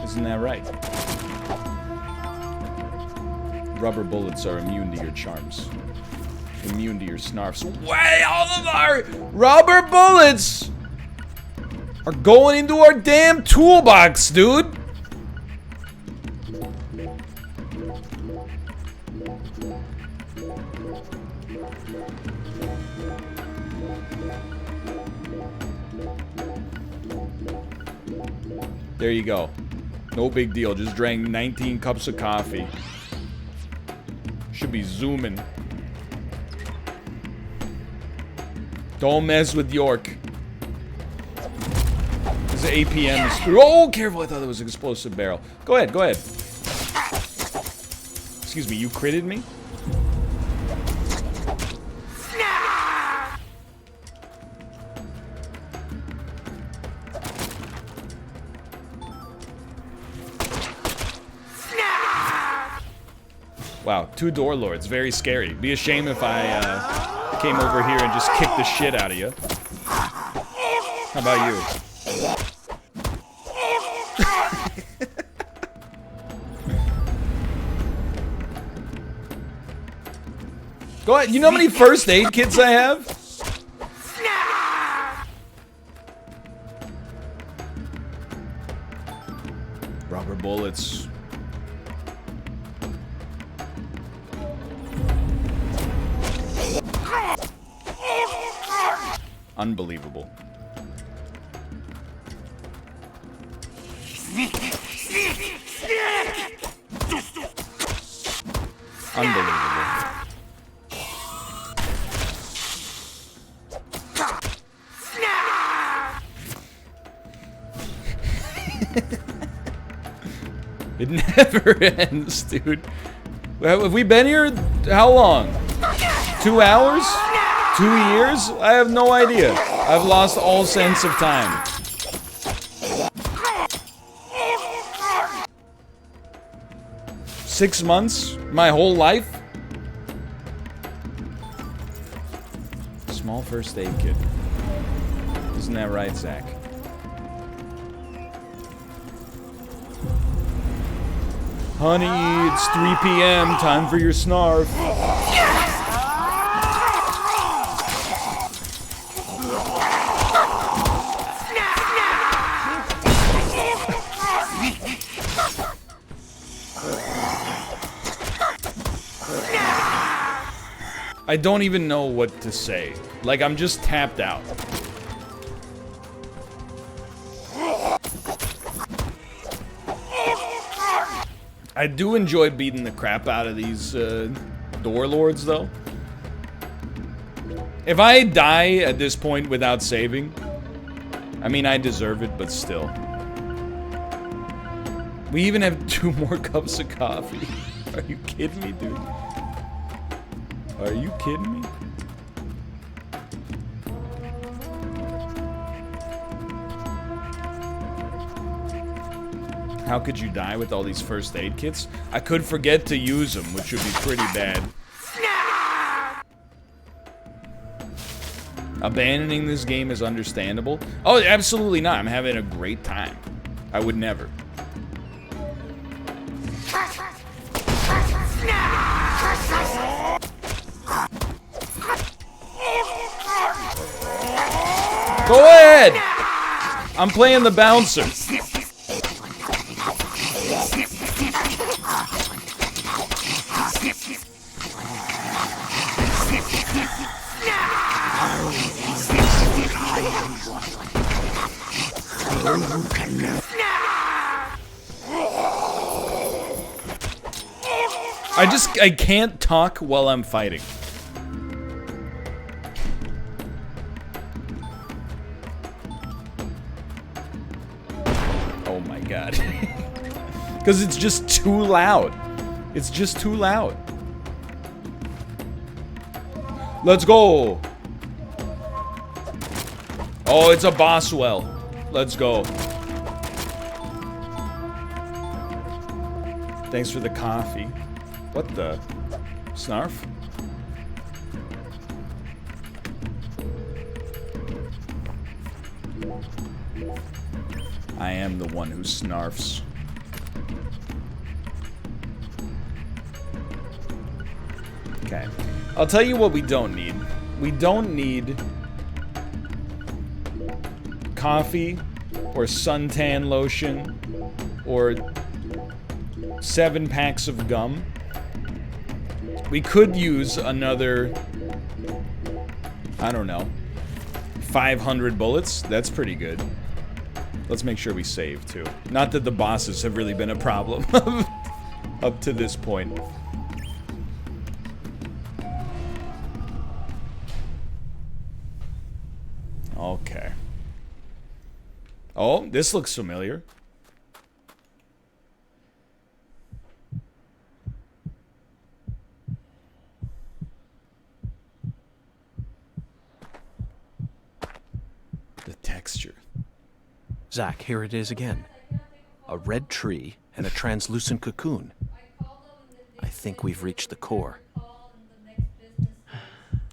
Isn't that right? Rubber bullets are immune to your charms. Immune to your snarfs. Way all of our rubber bullets are going into our damn toolbox, dude. There you go. No big deal. Just drank 19 cups of coffee. Should be zooming. Don't mess with York. This APM is through. Oh, careful. I thought it was an explosive barrel. Go ahead, go ahead. Excuse me, you critted me? Wow, 2 door lords, very scary. Be a shame if I came over here and just kicked the shit out of you. How about you? Go ahead. You know how many first aid kits I have? Rubber bullets. Unbelievable. Unbelievable. It never ends, dude. Have we been here how long? 2 hours? 2 years? I have no idea. I've lost all sense of time. Six months? My whole life? Small first aid kit. Isn't that right, Zach? Honey, it's 3 p.m. Time for your snarf. I don't even know what to say. Like, I'm just tapped out. I do enjoy beating the crap out of these door lords, though. If I die at this point without saving, I mean, I deserve it, but still. We even have 2 more cups of coffee. Are you kidding me, dude? Are you kidding me? How could you die with all these first aid kits? I could forget to use them, which would be pretty bad. Abandoning this game is understandable. Oh, absolutely not. I'm having a great time. I would never. Go ahead! I'm playing the bouncer. I can't talk while I'm fighting. Oh my god. Because it's just too loud. It's just too loud. Let's go. Oh, it's a boss well. Let's go. Thanks for the coffee. What the? Snarf? I am the one who snarfs. Okay. I'll tell you what we don't need. We don't need coffee or suntan lotion or 7 packs of gum. We could use another, I don't know, 500 bullets. That's pretty good. Let's make sure we save, too. Not that the bosses have really been a problem up to this point. Okay. Oh, this looks familiar. The texture. Zach, here it is again. A red tree and a translucent cocoon. I think we've reached the core.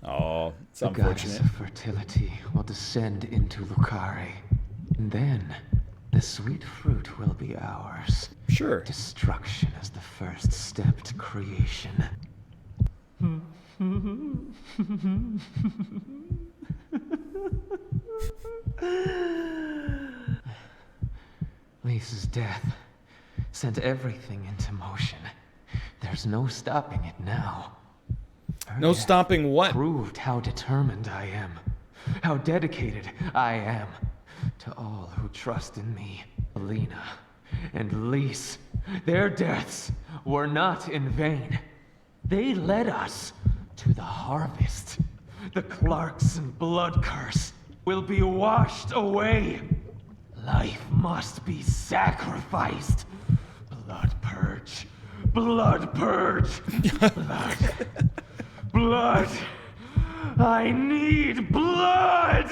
Oh, it's the unfortunate. goddess of fertility will descend into Lucare. And then, the sweet fruit will be ours. Sure. Destruction is the first step to creation. Lisa's death sent everything into motion. There's no stopping it now. No stopping what? Proved how determined I am, how dedicated I am to all who trust in me. Lena and Lise, their deaths were not in vain. They led us to the harvest. The Clarkson blood curse will be washed away. Life must be sacrificed. Blood purge. Blood purge. Blood. Blood! I need blood!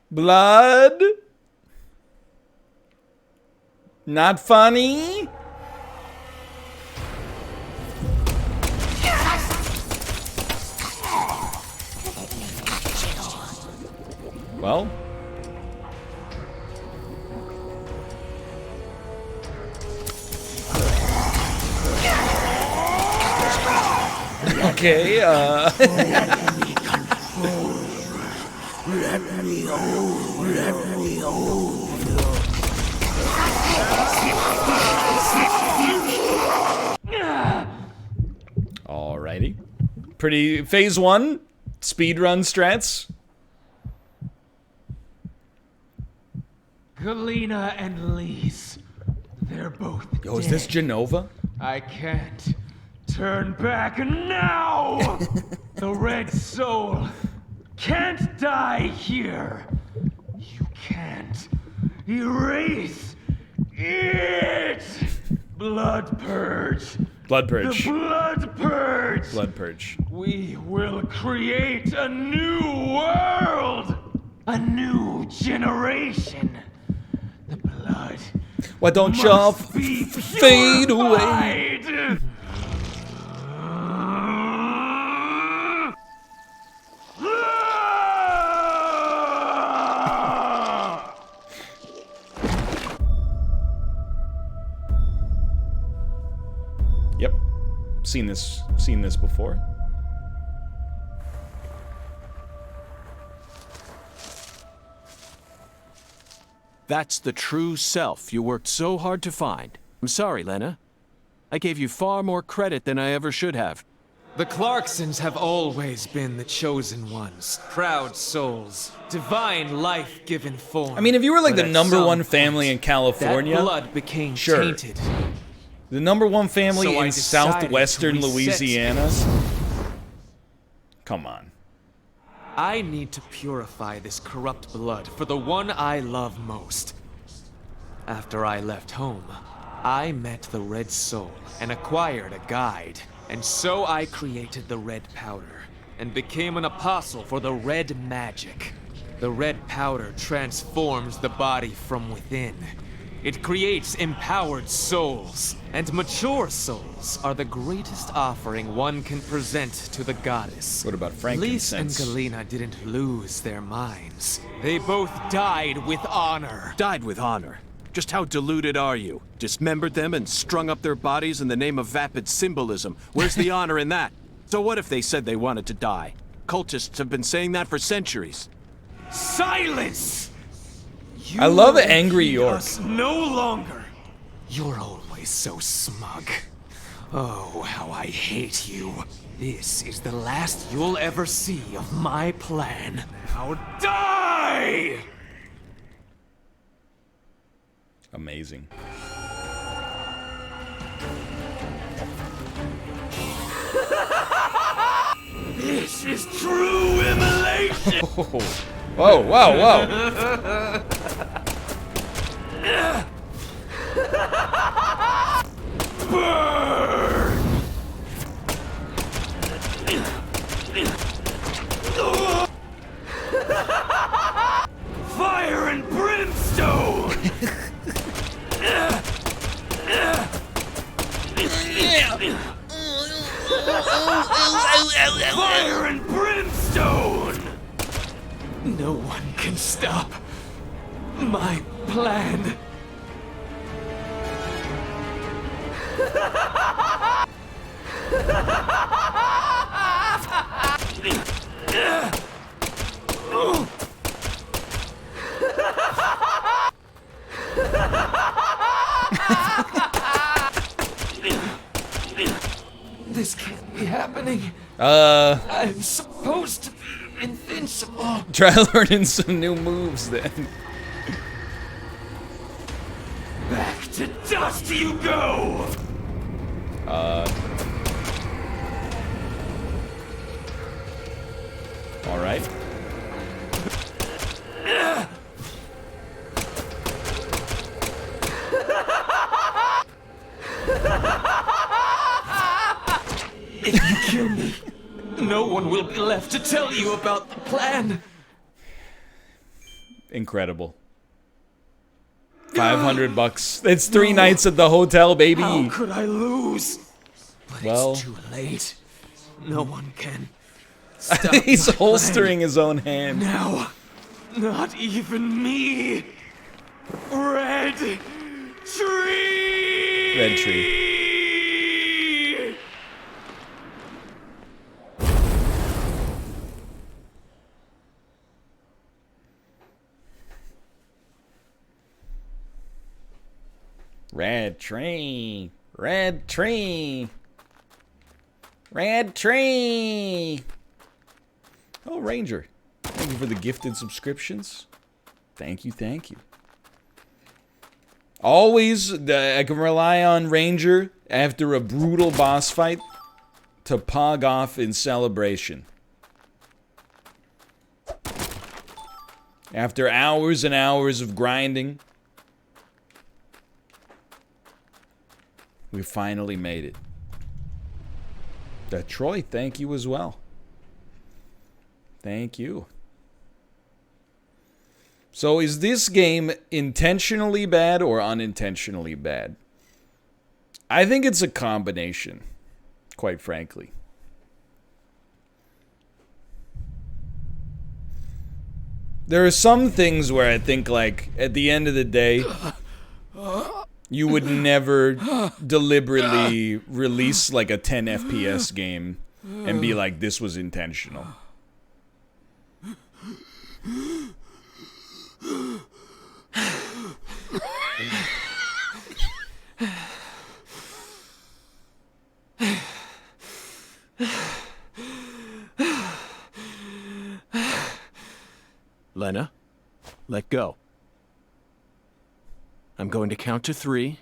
Blood? Not funny? Well. Okay, Let me control. Let me own. Let me own. Alrighty. Pretty phase 1 speedrun strats. Galena and Lise, they're both dead. Yo, is this Genova? I can't turn back now! The Red Soul can't die here. You can't erase it! Blood purge. Blood purge. The blood purge. Blood purge. We will create a new world. A new generation. The blood. Why don't y'all must be fade away? purified. Yep. Seen this before. That's the true self you worked so hard to find. I'm sorry, Lena. I gave you far more credit than I ever should have. The Clarksons have always been the chosen ones. Proud souls. Divine life-given form. I mean, if you were like But the at number some one family point, in California, that blood became sure. tainted. The number one family So I in decided southwestern to reset. Louisiana. Come on. I need to purify this corrupt blood for the one I love most. After I left home, I met the Red Soul and acquired a guide. And so I created the red powder and became an apostle for the red magic. The red powder transforms the body from within. It creates empowered souls, and mature souls are the greatest offering one can present to the goddess. What about Lise and frankincense? Galena didn't lose their minds. They both died with honor. Died with honor. Just how deluded are you? Dismembered them and strung up their bodies in the name of vapid symbolism. Where's the honor in that? So what if they said they wanted to die? Cultists have been saying that for centuries. Silence! You I love will Angry heed York. us no longer. You're always so smug. Oh, how I hate you. This is the last you'll ever see of my plan. Now die! Amazing. This is true immolation! Whoa, wow, wow. Burn! Fire and brimstone! Fire and brimstone! No one can stop my plan. This can't be happening. I'm supposed to be invincible. Try learning some new moves then. Back to dust you go! Alright. If you kill me, no one will be left to tell you about the plan. Incredible. $500. It's 3 nights at the hotel, baby. How could I lose? But Well. it's too late. No one can stop He's my holstering his own hand. plan. Now, not even me. Red tree. Red tree. Red tree. Red tree. Red tree. Oh, Ranger. Thank you for the gifted subscriptions. Thank you, thank you. Always, I can rely on Ranger after a brutal boss fight to pog off in celebration. After hours and hours of grinding, we finally made it. Troy, thank you as well. Thank you. So is this game intentionally bad or unintentionally bad? I think it's a combination, quite frankly. There are some things where I think, like, at the end of the day, you would never deliberately release, like, a 10 FPS game and be like, this was intentional. Lena, let go. I'm going to count to 3,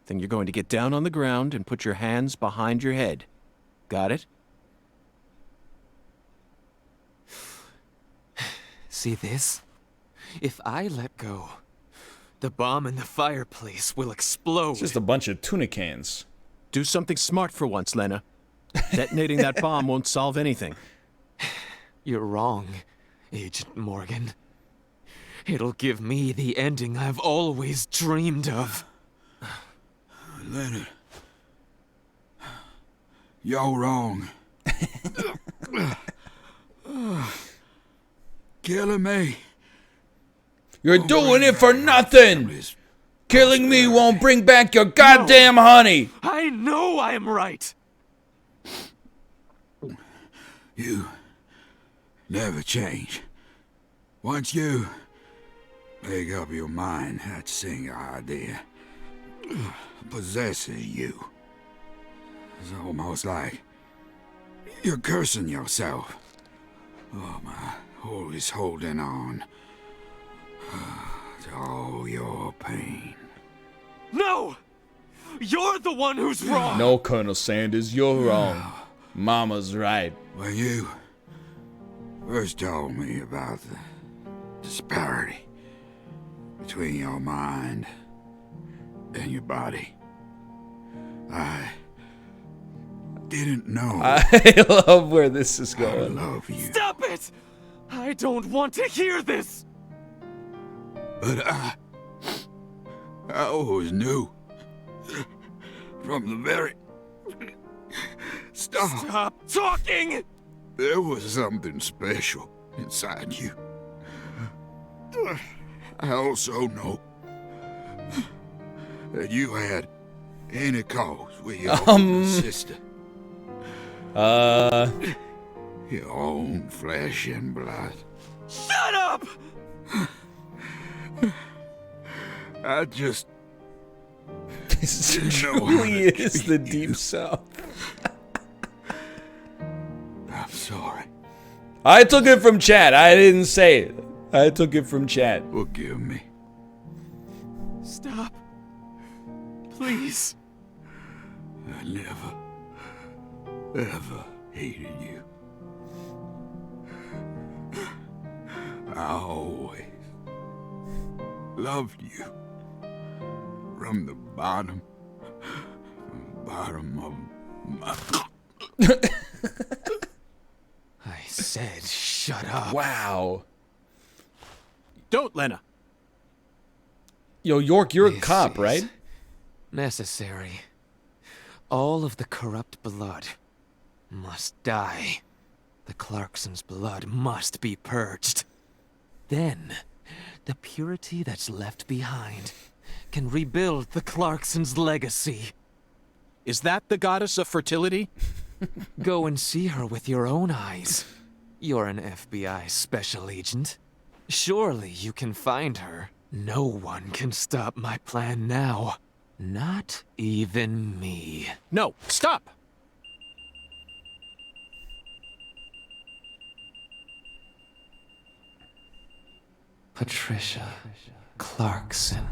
then you're going to get down on the ground and put your hands behind your head. Got it? See this? If I let go, the bomb in the fireplace will explode. It's just a bunch of tuna cans. Do something smart for once, Lena. Detonating that bomb won't solve anything. You're wrong, Agent Morgan. It'll give me the ending I've always dreamed of. Leonard, you're wrong. Killing me. You're doing it for nothing! Killing me won't bring back your goddamn honey. I know I am right. You never change. Once you make up your mind, that single idea possesses you. It's almost like you're cursing yourself. Oh, my, always holding on to all your pain. No! You're the one who's wrong! No, Colonel Sanders, you're wrong. Mama's right. When you first told me about the disparity between your mind and your body, I didn't know I love where this is I going. love you. Stop it! I don't want to hear this! But I always knew from the very start Stop talking! there was something special inside you. I also know that you had any cause with your older sister. Your own flesh and blood. Shut up! I just This didn't know how truly to is treat the you. deep south. I'm sorry. I took it from chat. I didn't say it. I took it from chat. Forgive me. Stop. Please. I never, ever hated you. I always loved you. From the bottom of my... I said shut up. Wow. Don't, Lena. Yo, York, you're a This cop, is right? Necessary. All of the corrupt blood must die. The Clarksons' blood must be purged. Then, the purity that's left behind can rebuild the Clarksons' legacy. Is that the goddess of fertility? Go and see her with your own eyes. You're an FBI special agent. Surely you can find her. No one can stop my plan now. Not even me. No, stop! Patricia Clarkson.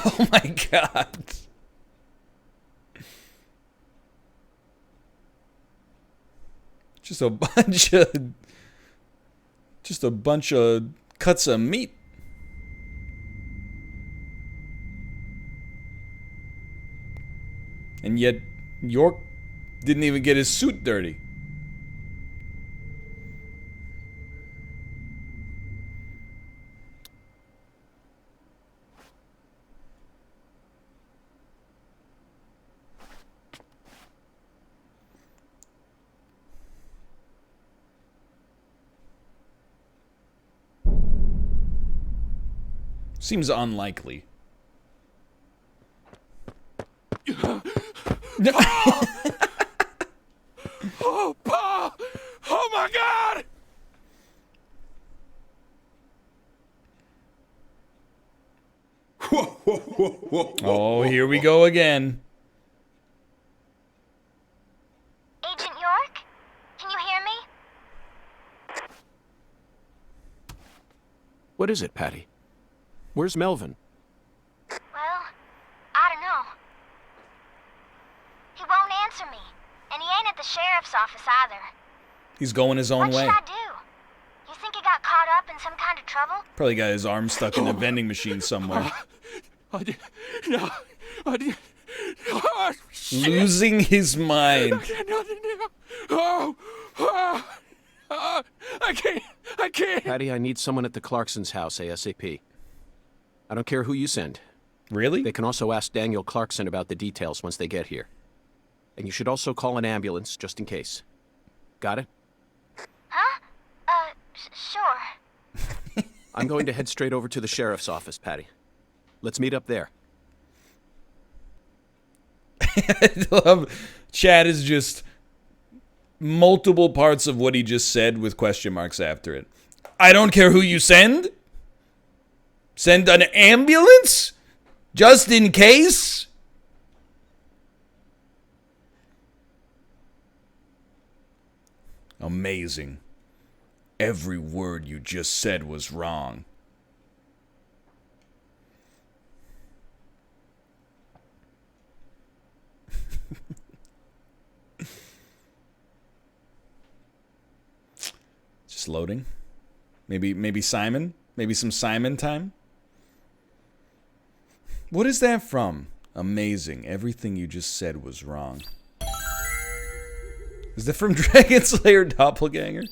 Oh my god. Just a bunch of cuts of meat. And yet York didn't even get his suit dirty. Seems unlikely. Oh, Pa! Oh my God! Oh, here we go again. Agent York? Can you hear me? What is it, Patty? Where's Melvin? Well, I don't know. He won't answer me, and he ain't at the sheriff's office either. He's going his own What way. should I do? You think he got caught up in some kind of trouble? Probably got his arm stuck in a vending machine somewhere. I did. No. I did. Oh, shit. Losing his mind. Oh, I can't. I can't. Patty, I need someone at the Clarksons' house ASAP. I don't care who you send. Really? They can also ask Daniel Clarkson about the details once they get here. And you should also call an ambulance, just in case. Got it? Huh? Sure. I'm going to head straight over to the sheriff's office, Patty. Let's meet up there. I love Chad is just multiple parts of what he just said with question marks after it. I don't care who you send. Send an ambulance? Just in case? Amazing. Every word you just said was wrong. Just loading. Maybe Simon? Maybe some Simon time? What is that from? Amazing. Everything you just said was wrong. Is that from Dragon Slayer Doppelganger?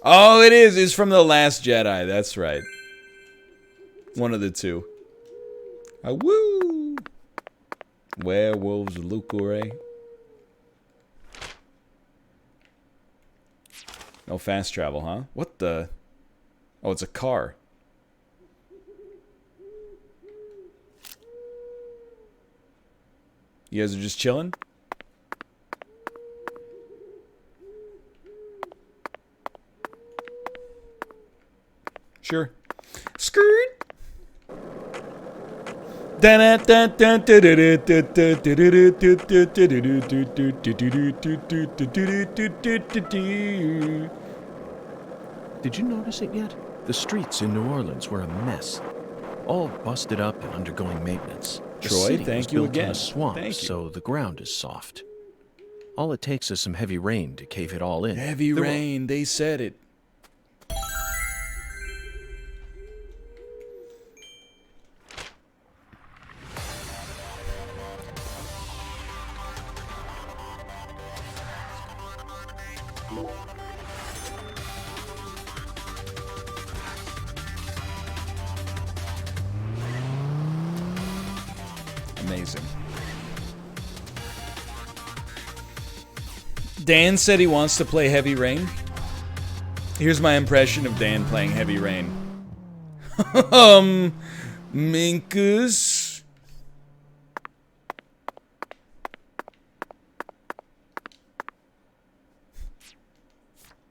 Oh, it is. It's from The Last Jedi. That's right. One of the two. Woo! Werewolves, Lucore. No fast travel, huh? What the? Oh, it's a car. You guys are just chilling? Sure. Skirt. Did you notice it yet? The streets in New Orleans were a mess. All busted up and undergoing maintenance. The Troy, city thank was you built again. in a swamp, Thank you. so the ground is soft. All it takes is some heavy rain to cave it all in. Heavy There were- rain, they said it. Amazing. Dan said he wants to play Heavy Rain. Here's my impression of Dan playing Heavy Rain. Minkus.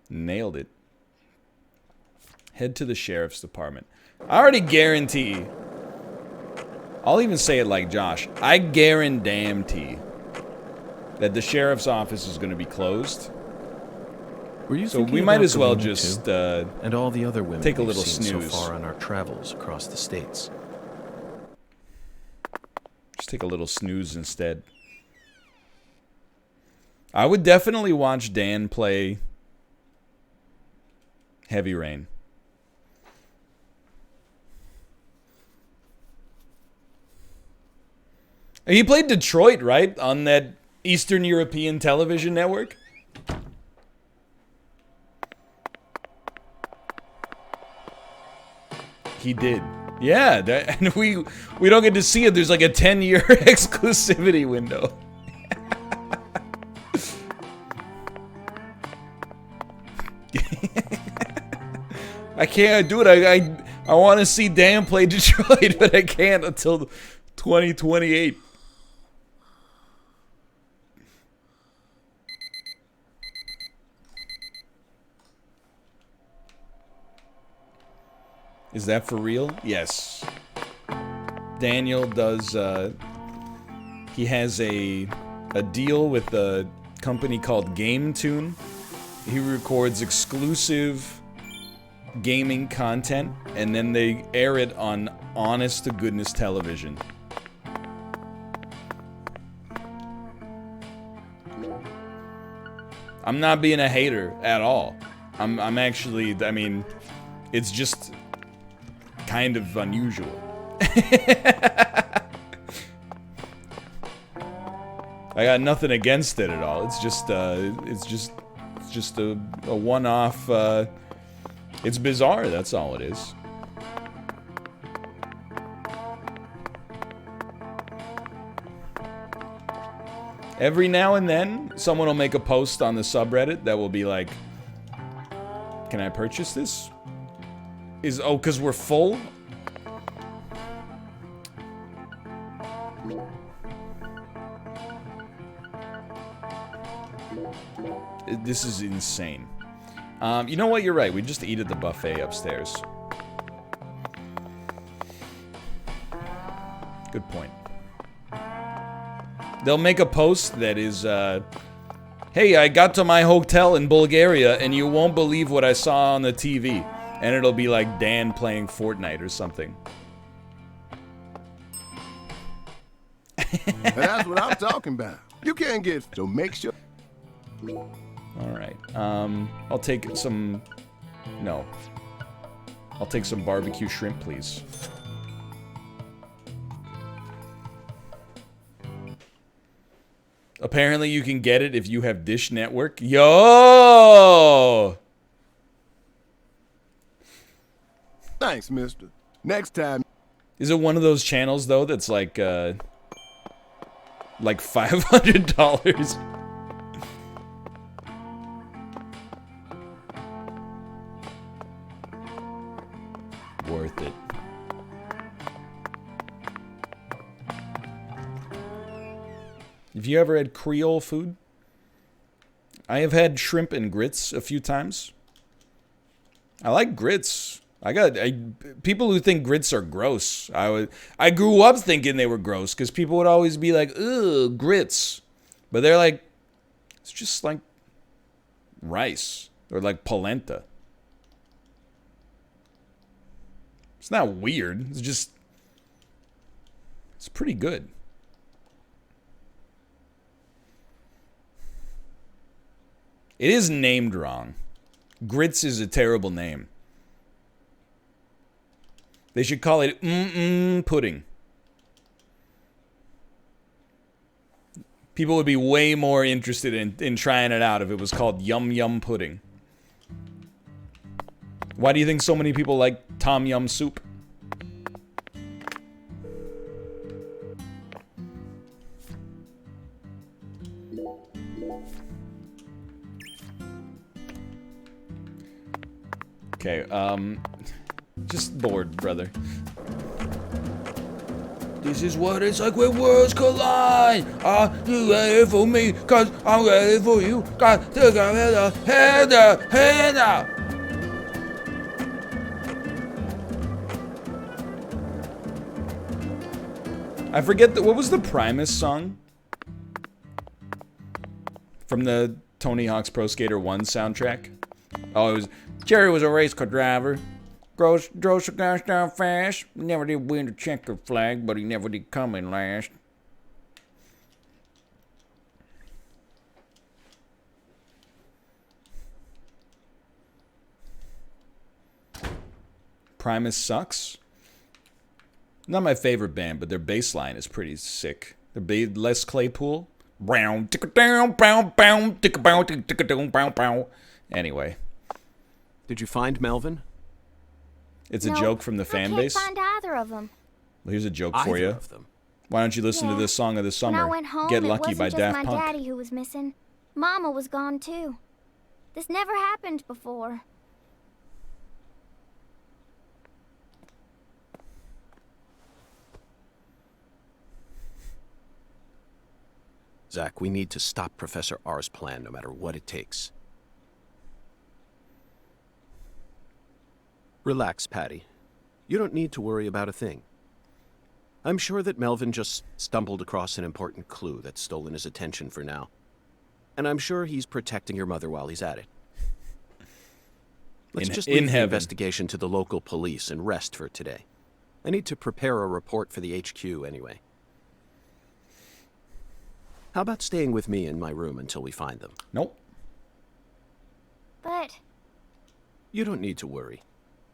Nailed it. Head to the sheriff's department. I already guarantee. I'll even say it like Josh. I guarantee that the sheriff's office is going to be closed. Were you So thinking we might about as well Lena, just too? And all the other women take a we've little seen snooze. so far on our travels across the states. just take a little snooze instead. I would definitely watch Dan play Heavy Rain. He played Detroit, right? On that Eastern European television network? He did. Yeah, that, and we don't get to see it. There's like a 10-year exclusivity window. I can't do it. I want to see Dan play Detroit, but I can't until 2028. Is that for real? Yes. Daniel does, he has a deal with a company called Game Tune. He records exclusive gaming content, and then they air it on honest-to-goodness television. I'm not being a hater at all. I'm actually, I mean, it's just kind of unusual. I got nothing against it at all. It's just a one-off. It's bizarre. That's all it is. Every now and then, someone will make a post on the subreddit that will be like, can I purchase this? Because we're full? This is insane. You know what? You're right. We just eat at the buffet upstairs. Good point. They'll make a post that is, hey, I got to my hotel in Bulgaria and you won't believe what I saw on the TV. And it'll be like Dan playing Fortnite or something. That's what I'm talking about. You can't get, so make sure. Alright, I'll take some, no. I'll take some barbecue shrimp, please. Apparently you can get it if you have Dish Network. Yo! Thanks, mister. Next time. Is it one of those channels, though, that's like $500? Worth it. Have you ever had Creole food? I have had shrimp and grits a few times. I like grits. People who think grits are gross. I grew up thinking they were gross because people would always be like, ugh, grits. But they're like, it's just like rice or like polenta. It's not weird. It's pretty good. It is named wrong. Grits is a terrible name. They should call it pudding. People would be way more interested in trying it out if it was called Yum Yum Pudding. Why do you think so many people like Tom Yum Soup? Okay, just bored, brother. This is what it's like when worlds collide. Are you ready for me? Cause I'm ready for you. Got to get head up. I forget what was the Primus song? From the Tony Hawk's Pro Skater 1 soundtrack? Oh, it was Jerry was a race car driver. Drove so gosh down fast. Never did win the checker flag, but he never did come in last. Primus sucks. Not my favorite band, but their bass line is pretty sick. Les Claypool. Anyway. Did you find Melvin? It's a joke from the fan base. I can't find either of them. Well, here's a joke for you. Of them. Why don't you listen to this song of the summer? When I went home, Get Lucky by Daft it wasn't just my Punk. daddy who was missing. Mama was gone too. This never happened before. Zach, we need to stop Professor R's plan no matter what it takes. Relax, Patty. You don't need to worry about a thing. I'm sure that Melvin just stumbled across an important clue that's stolen his attention for now. And I'm sure he's protecting your mother while he's at it. Let's just leave the investigation to the local police and rest for today. I need to prepare a report for the HQ anyway. How about staying with me in my room until we find them? Nope. But... You don't need to worry.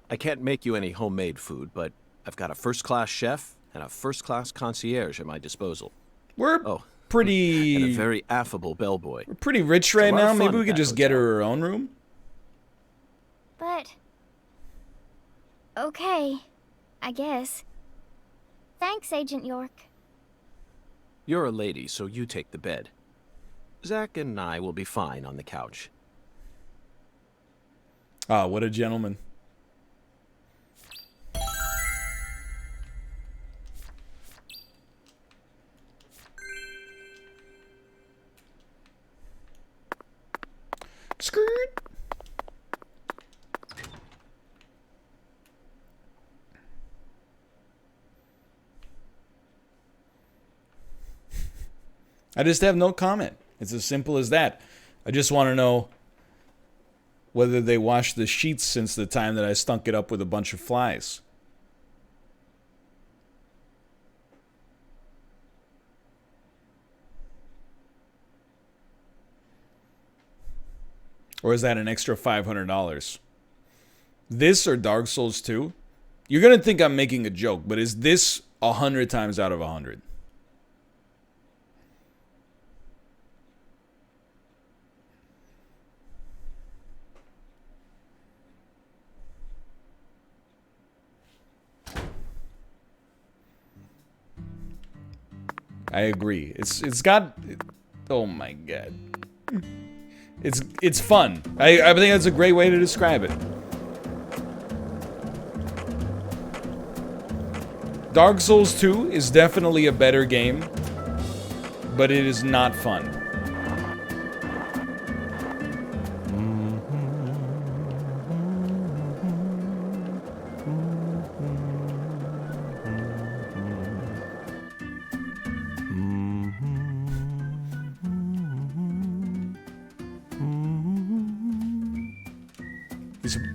I can't make you any homemade food, but I've got a first-class chef and a first-class concierge at my disposal. We're pretty... And a very affable bellboy. We're pretty rich right now. Maybe we could just get her own room? But... Okay. I guess. Thanks, Agent York. You're a lady, so you take the bed. Zach and I will be fine on the couch. Ah, what a gentleman. Skirt. I just have no comment. It's as simple as that. I just want to know whether they washed the sheets since the time that I stunk it up with a bunch of flies. Or is that an extra $500? This or Dark Souls 2? You're going to think I'm making a joke, but is this 100 times out of 100? I agree. It's got, oh my god. It's fun. I think that's a great way to describe it. Dark Souls 2 is definitely a better game, but it is not fun.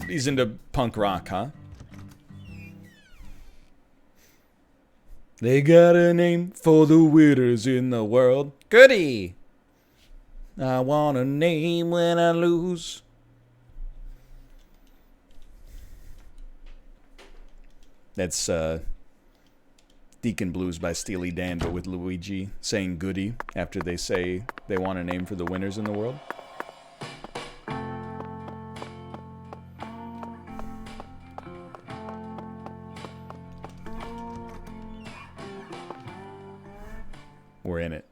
He's into punk rock, huh? They got a name for the winners in the world. Goody! I want a name when I lose. That's Deacon Blues by Steely Dan, but with Luigi saying goody after they say they want a name for the winners in the world. We're in it.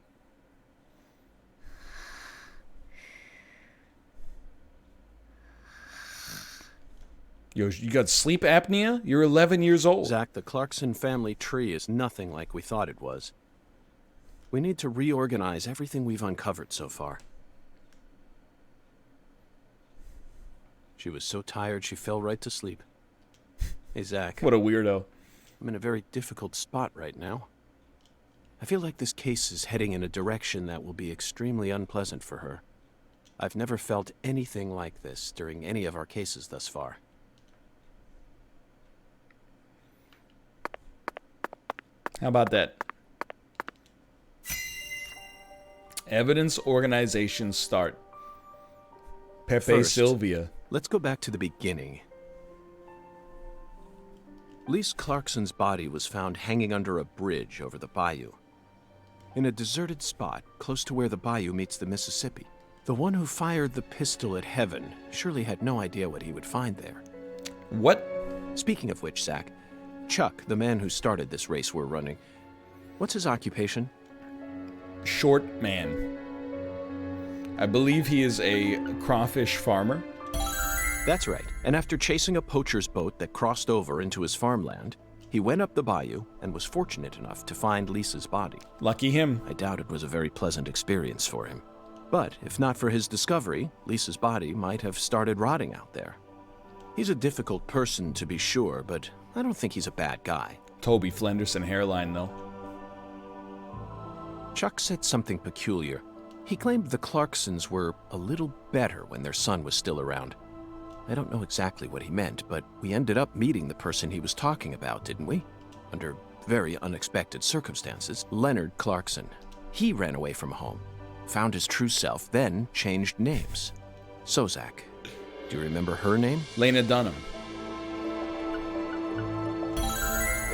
Yo, you got sleep apnea? You're 11 years old. Zach, the Clarkson family tree is nothing like we thought it was. We need to reorganize everything we've uncovered so far. She was so tired she fell right to sleep. Hey, Zach. What a weirdo. I'm in a very difficult spot right now. I feel like this case is heading in a direction that will be extremely unpleasant for her. I've never felt anything like this during any of our cases thus far. How about that? Evidence organization start. Pepe First, Sylvia. Let's go back to the beginning. Lise Clarkson's body was found hanging under a bridge over the bayou. In a deserted spot close to where the bayou meets the Mississippi. The one who fired the pistol at Heaven surely had no idea what he would find there. What? Speaking of which, Zach, Chuck, the man who started this race we're running, what's his occupation? Short man. I believe he is a crawfish farmer. That's right. And after chasing a poacher's boat that crossed over into his farmland, he went up the bayou and was fortunate enough to find Lisa's body. Lucky him. I doubt it was a very pleasant experience for him. But if not for his discovery, Lisa's body might have started rotting out there. He's a difficult person to be sure, but I don't think he's a bad guy. Toby Flenderson hairline, though. Chuck said something peculiar. He claimed the Clarksons were a little better when their son was still around. I don't know exactly what he meant, but we ended up meeting the person he was talking about, didn't we? Under very unexpected circumstances, Leonard Clarkson. He ran away from home, found his true self, then changed names. So, Zach, do you remember her name? Lena Dunham.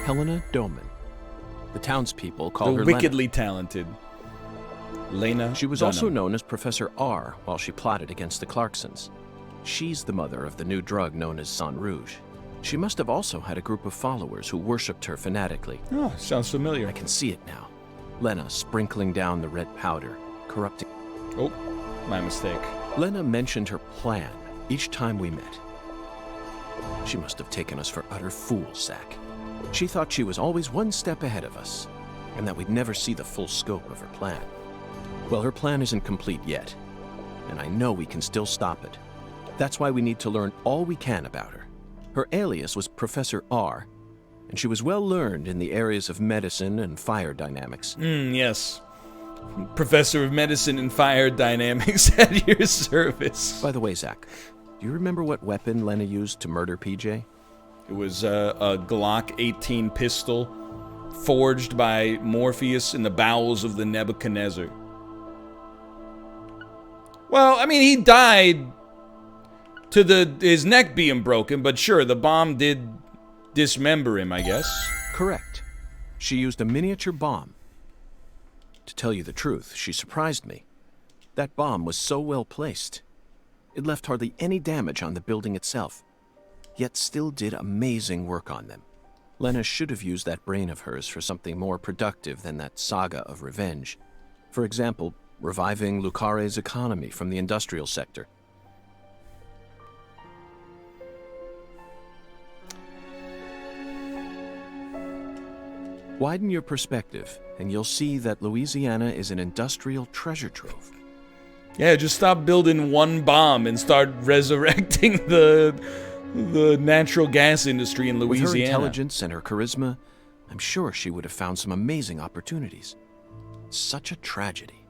Helena Doman. The townspeople call The her wickedly talented Lena She was Dunham. also known as Professor R while she plotted against the Clarksons. She's the mother of the new drug known as Sang Rouge. She must have also had a group of followers who worshipped her fanatically. Oh, sounds familiar. I can see it now. Lena sprinkling down the red powder, corrupting. Oh, my mistake. Lena mentioned her plan each time we met. She must have taken us for utter fools, Zach. She thought she was always one step ahead of us, and that we'd never see the full scope of her plan. Well, her plan isn't complete yet, and I know we can still stop it. That's why we need to learn all we can about her. Her alias was Professor R, and she was well learned in the areas of medicine and fire dynamics. Yes. Professor of Medicine and Fire Dynamics at your service. By the way, Zach, do you remember what weapon Lena used to murder PJ? It was a Glock 18 pistol forged by Morpheus in the bowels of the Nebuchadnezzar. Well, I mean, he died to his neck being broken, but sure, the bomb did dismember him, I guess. Correct. She used a miniature bomb. To tell you the truth, she surprised me. That bomb was so well placed. It left hardly any damage on the building itself, yet still did amazing work on them. Lena should have used that brain of hers for something more productive than that saga of revenge. For example, reviving Lucare's economy from the industrial sector. Widen your perspective, and you'll see that Louisiana is an industrial treasure trove. Yeah, just stop building one bomb and start resurrecting the natural gas industry in Louisiana. With her intelligence and her charisma, I'm sure she would have found some amazing opportunities. Such a tragedy.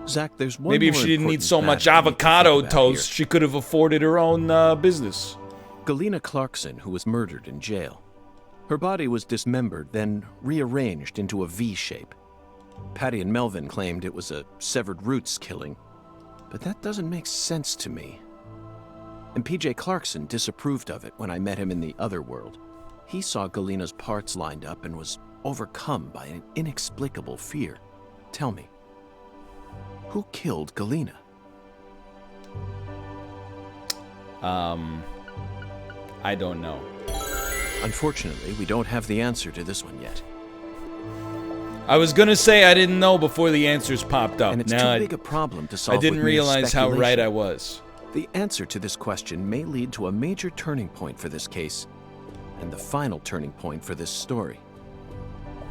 Zach, there's one Maybe if more she didn't need important so much matter we need to avocado think about toast, here. she could have afforded her own business. Galena Clarkson, who was murdered in jail. Her body was dismembered, then rearranged into a V shape. Patty and Melvin claimed it was a severed roots killing, but that doesn't make sense to me. And PJ Clarkson disapproved of it when I met him in the other world. He saw Galena's parts lined up and was overcome by an inexplicable fear. Tell me, who killed Galena? I don't know. Unfortunately, we don't have the answer to this one yet. I was gonna say I didn't know before the answers popped up. And it's Now too big a problem to I solve didn't with mere realize how right speculation. I was. The answer to this question may lead to a major turning point for this case, and the final turning point for this story.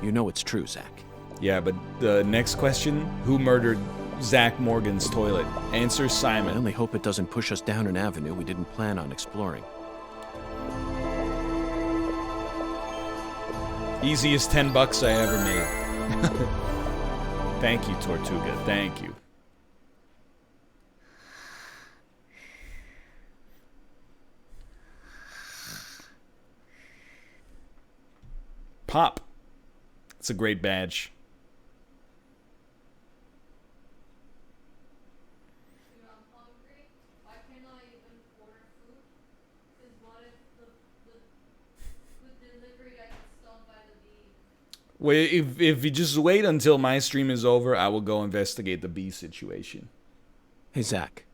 You know it's true, Zach. Yeah, but the next question, who murdered Zach Morgan's toilet? Answer I Simon. only hope it doesn't push us down an avenue we didn't plan on exploring. Easiest $10 I ever made. Thank you, Tortuga. Thank you. Pop. It's a great badge. Wait, if you just wait until my stream is over, I will go investigate the bee situation. Hey, Zach.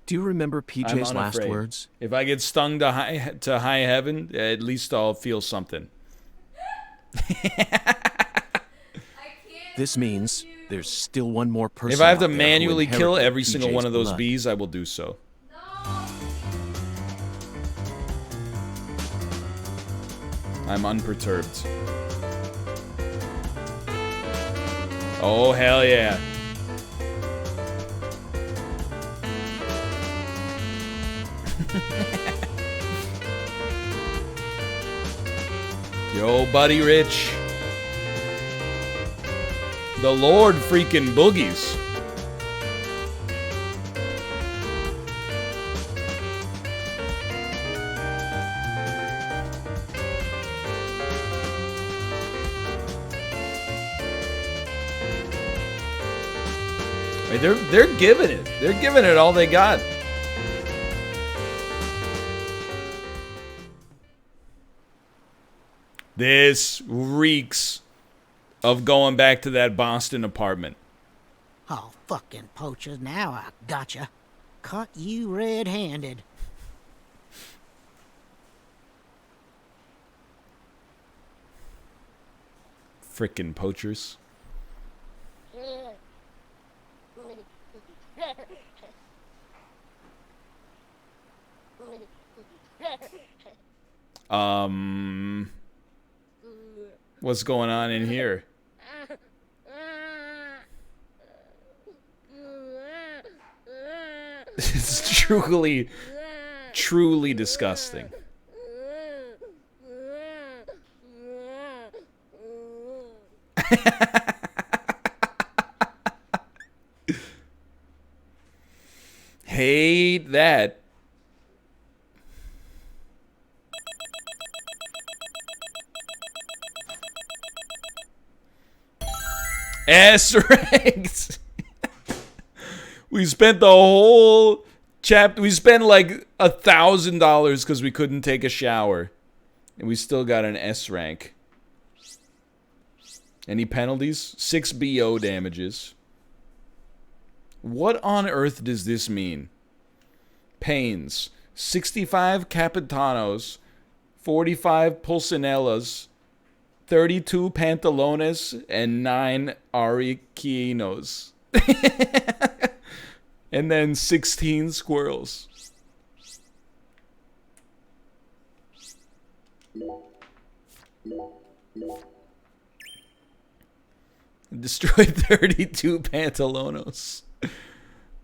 Do you remember PJ's I'm last unafraid. words? If I get stung to high heaven, at least I'll feel something. This means there's still one more person If I have to out there who manually kill inherited every single PJ's one of those blood. bees, I will do so. I'm unperturbed. Oh, hell yeah. Yo, buddy Rich. The Lord freaking boogies. Wait, they're giving it. They're giving it all they got. This reeks of going back to that Boston apartment. Oh, fucking poachers, now I gotcha. Caught you red-handed. Frickin' poachers. What's going on in here? It's truly, truly disgusting. Hate that. S-ranked. We spent the whole chapter. We spent like $1,000 because we couldn't take a shower, and we still got an S rank. Any penalties? 6 BO damages. What on earth does this mean? Pains. 65 capitanos, 45 pulcinellas, 32 pantalones, and 9 ariquinos. And then 16 squirrels. Destroyed 32 pantalonos.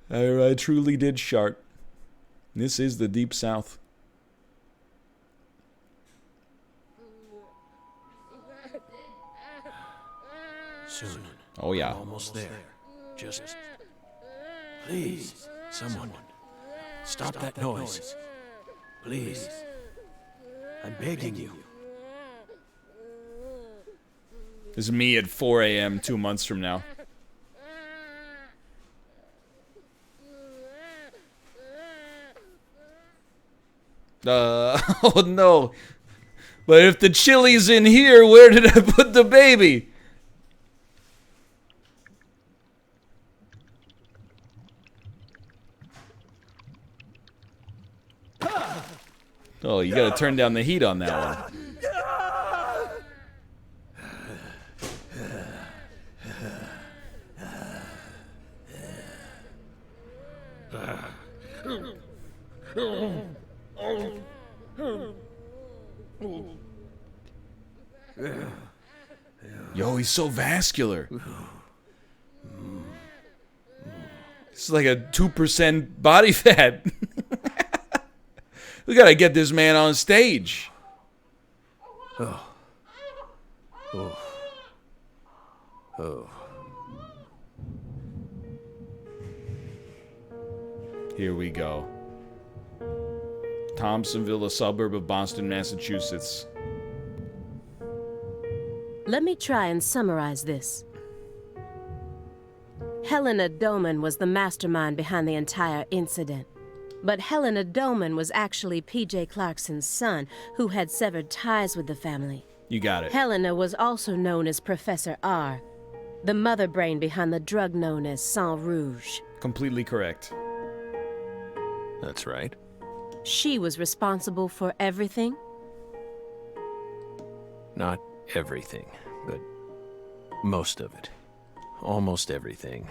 I truly did shart. This is the Deep South. Soon. Oh, yeah. Almost there. Just... Please, someone. Stop that noise. Please. I'm begging you. This is me at 4 a.m. 2 months from now. Oh no. But if the chili's in here, where did I put the baby? Oh, you gotta turn down the heat on that one. Yo, he's so vascular. It's like a 2% body fat. We gotta get this man on stage. Oh. Oh. Oh. Here we go. Thompsonville, a suburb of Boston, Massachusetts. Let me try and summarize this. Helena Doman was the mastermind behind the entire incident. But Helena Doman was actually P.J. Clarkson's son, who had severed ties with the family. You got it. Helena was also known as Professor R, the mother brain behind the drug known as Sang Rouge. Completely correct. That's right. She was responsible for everything? Not everything, but most of it. Almost everything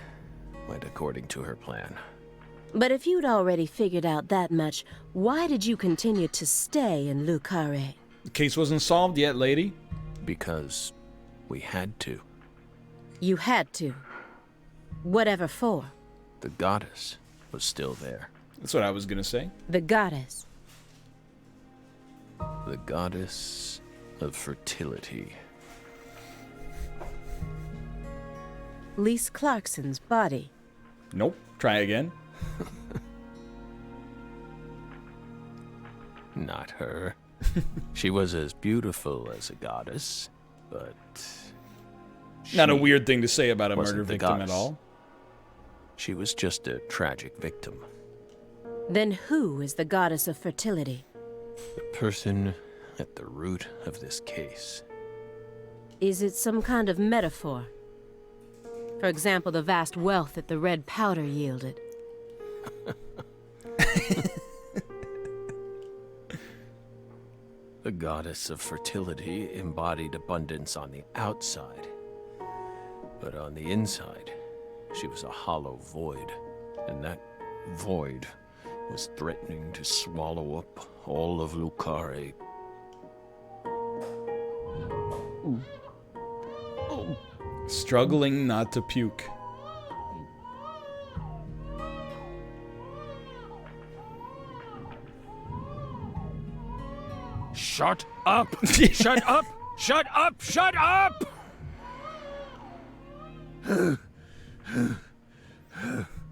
went according to her plan. But if you'd already figured out that much, why did you continue to stay in Le Carré? The case wasn't solved yet, lady. Because we had to. You had to. Whatever for. The goddess was still there. That's what I was gonna say. The goddess. The goddess of fertility. Lise Clarkson's body. Nope. Try again. Not her. She was as beautiful as a goddess, but... Not a weird thing to say about a wasn't murder the victim goddess. at all. She was just a tragic victim. Then who is the goddess of fertility? The person at the root of this case. Is it some kind of metaphor? For example, the vast wealth that the red powder yielded. The goddess of fertility embodied abundance on the outside. But on the inside, she was a hollow void. And that void was threatening to swallow up all of Le Carré. Struggling not to puke. Shut up! Shut up! Shut up! Shut up!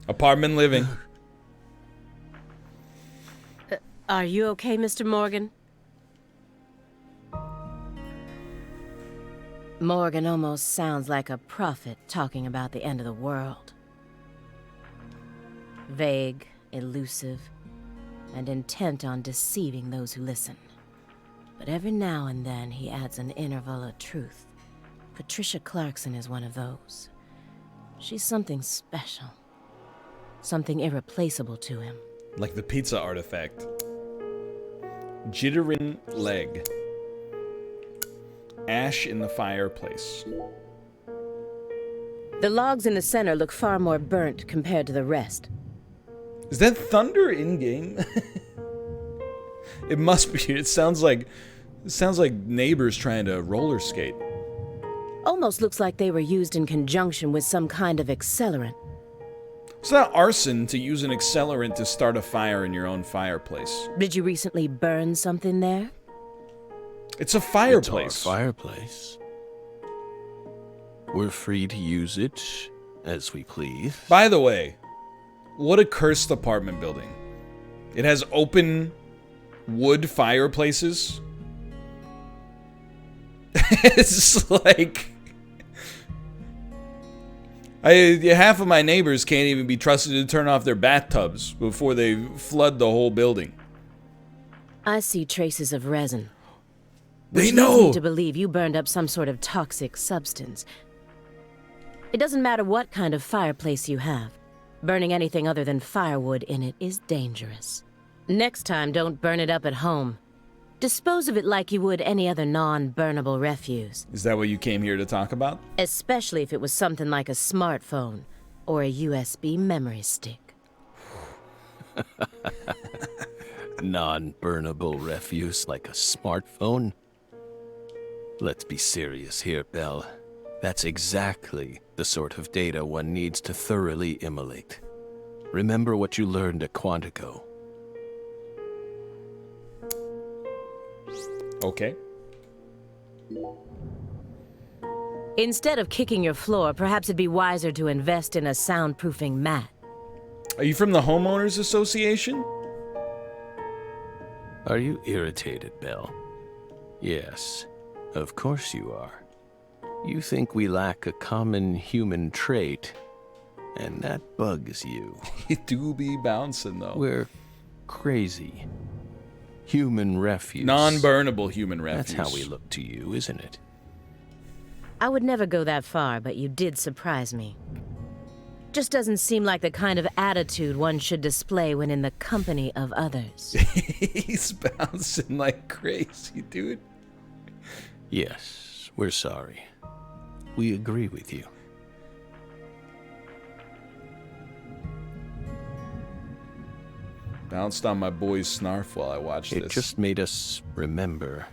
Apartment living. Are you okay, Mr. Morgan? Morgan almost sounds like a prophet talking about the end of the world. Vague, elusive, and intent on deceiving those who listen. But every now and then he adds an interval of truth. Patricia Clarkson is one of those. She's something special. Something irreplaceable to him. Like the pizza artifact. Jittering leg. Ash in the fireplace. The logs in the center look far more burnt compared to the rest. Is that thunder in-game? It must be. It sounds like neighbors trying to roller skate. Almost looks like they were used in conjunction with some kind of accelerant. It's not arson to use an accelerant to start a fire in your own fireplace. Did you recently burn something there? It's a fireplace. It's our fireplace. We're free to use it as we please. By the way, what a cursed apartment building. It has open wood fireplaces. It's like... half of my neighbors can't even be trusted to turn off their bathtubs before they flood the whole building. I see traces of resin. They Which know! leads me to believe you burned up some sort of toxic substance. It doesn't matter what kind of fireplace you have. Burning anything other than firewood in it is dangerous. Next time, don't burn it up at home. Dispose of it like you would any other non-burnable refuse. Is that what you came here to talk about? Especially if it was something like a smartphone or a USB memory stick. Non-burnable refuse like a smartphone? Let's be serious here, Belle. That's exactly the sort of data one needs to thoroughly immolate. Remember what you learned at Quantico. Okay. Instead of kicking your floor, perhaps it'd be wiser to invest in a soundproofing mat. Are you from the Homeowners Association? Are you irritated, Belle? Yes, of course you are. You think we lack a common human trait, and that bugs you. You do be bouncing, though. We're crazy. Human refuse. Non-burnable human refuse. That's how we look to you, isn't it? I would never go that far, but you did surprise me. Just doesn't seem like the kind of attitude one should display when in the company of others. He's bouncing like crazy, dude. Yes, we're sorry. We agree with you. Bounced on my boy's snarf while I watched this. It just made us remember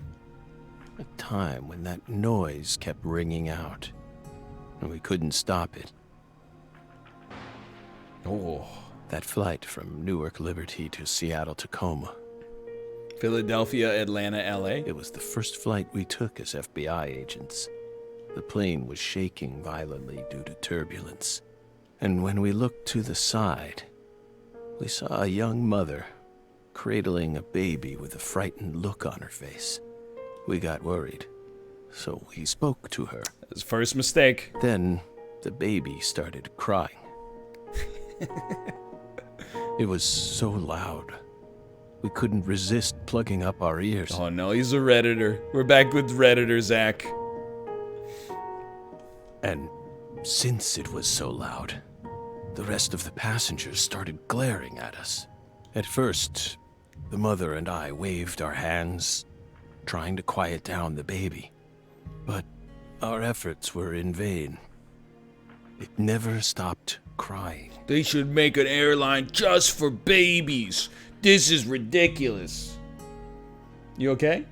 a time when that noise kept ringing out, and we couldn't stop it. Oh. That flight from Newark Liberty to Seattle Tacoma. Philadelphia, Atlanta, LA. It was the first flight we took as FBI agents. The plane was shaking violently due to turbulence. And when we looked to the side, we saw a young mother cradling a baby with a frightened look on her face. We got worried, so we spoke to her. His first mistake. Then the baby started crying. It was so loud. We couldn't resist plugging up our ears. Oh no, he's a Redditor. We're back with Redditor, Zach. And since it was so loud, the rest of the passengers started glaring at us. At first, the mother and I waved our hands, trying to quiet down the baby. But our efforts were in vain. It never stopped crying. They should make an airline just for babies. This is ridiculous. You okay?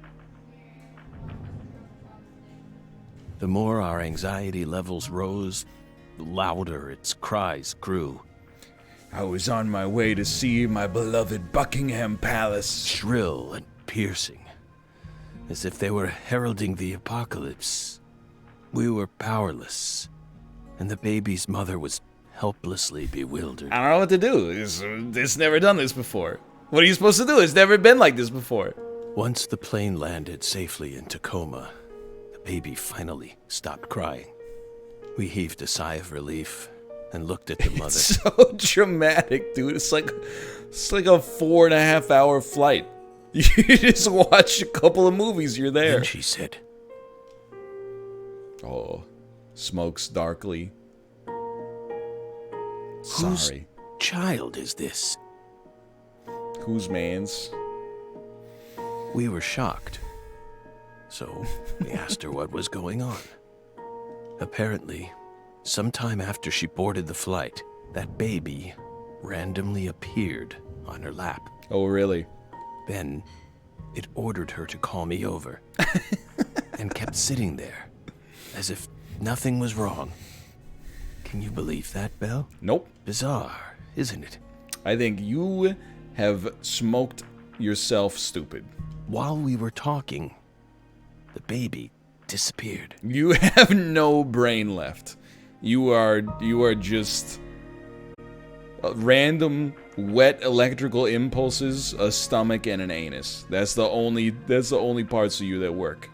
The more our anxiety levels rose, the louder its cries grew. I was on my way to see my beloved Buckingham Palace. Shrill and piercing, as if they were heralding the apocalypse. We were powerless, and the baby's mother was helplessly bewildered. I don't know what to do. It's never done this before. What are you supposed to do? It's never been like this before. Once the plane landed safely in Tacoma, the baby finally stopped crying. We heaved a sigh of relief and looked at the mother. It's so dramatic, dude. It's like a 4.5 hour flight. You just watch a couple of movies, you're there. Then she said, oh, smokes darkly. "Whose Sorry. child is this?" Whose man's? We were shocked, so we asked her what was going on. Apparently, sometime after she boarded the flight, that baby randomly appeared on her lap. Oh, really? Then, it ordered her to call me over, and kept sitting there, as if nothing was wrong. Can you believe that, Belle? Nope. Bizarre, isn't it? I think you have smoked yourself stupid. While we were talking, the baby disappeared. You have no brain left. You are just random wet electrical impulses, a stomach, and an anus. That's the only parts of you that work.